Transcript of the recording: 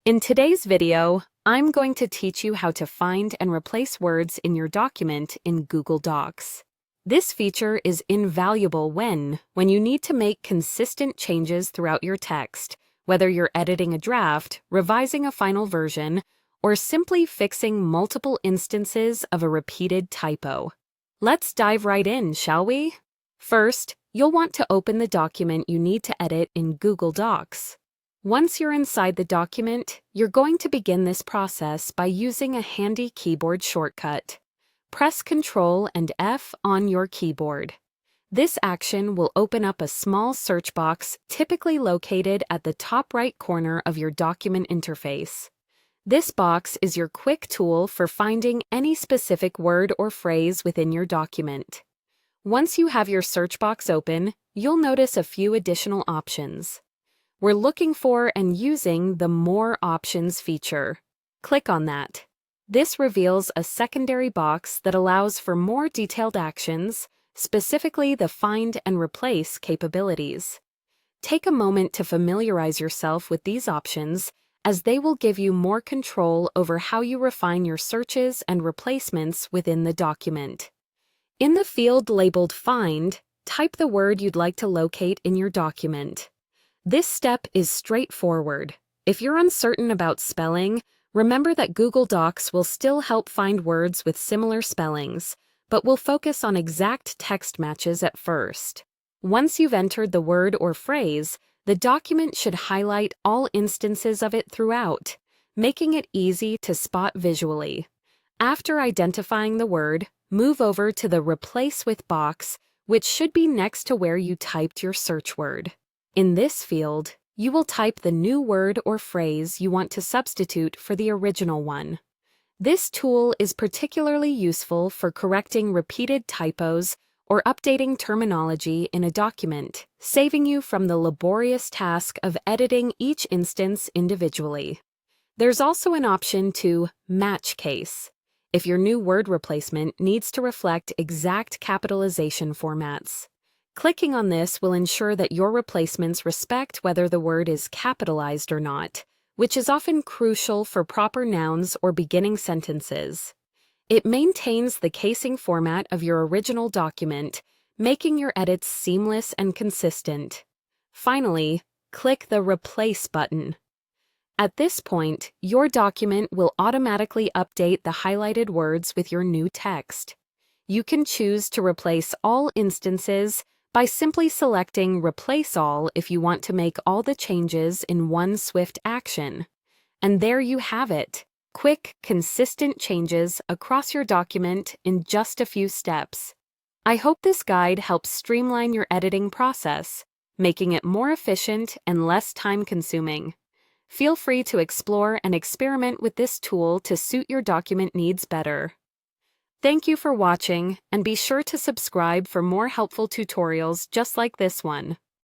In today's video, I'm going to teach you how to find and replace words in your document in Google Docs. This feature is invaluable when you need to make consistent changes throughout your text, whether you're editing a draft, revising a final version, or simply fixing multiple instances of a repeated typo. Let's dive right in, shall we? First, you'll want to open the document you need to edit in Google Docs. Once you're inside the document, you're going to begin this process by using a handy keyboard shortcut. Press Ctrl and F on your keyboard. This action will open up a small search box typically located at the top right corner of your document interface. This box is your quick tool for finding any specific word or phrase within your document. Once you have your search box open, you'll notice a few additional options. We're looking for and using the More Options feature. Click on that. This reveals a secondary box that allows for more detailed actions, specifically the Find and Replace capabilities. Take a moment to familiarize yourself with these options, as they will give you more control over how you refine your searches and replacements within the document. In the field labeled Find, type the word you'd like to locate in your document. This step is straightforward. If you're uncertain about spelling, remember that Google Docs will still help find words with similar spellings, but will focus on exact text matches at first. Once you've entered the word or phrase, the document should highlight all instances of it throughout, making it easy to spot visually. After identifying the word, move over to the Replace With box, which should be next to where you typed your search word. In this field, you will type the new word or phrase you want to substitute for the original one. This tool is particularly useful for correcting repeated typos or updating terminology in a document, saving you from the laborious task of editing each instance individually. There's also an option to match case, if your new word replacement needs to reflect exact capitalization formats. Clicking on this will ensure that your replacements respect whether the word is capitalized or not, which is often crucial for proper nouns or beginning sentences. It maintains the casing format of your original document, making your edits seamless and consistent. Finally, click the Replace button. At this point, your document will automatically update the highlighted words with your new text. You can choose to replace all instances by simply selecting Replace All if you want to make all the changes in one swift action. And there you have it. Quick, consistent changes across your document in just a few steps. I hope this guide helps streamline your editing process, making it more efficient and less time-consuming. Feel free to explore and experiment with this tool to suit your document needs better. Thank you for watching, and be sure to subscribe for more helpful tutorials just like this one.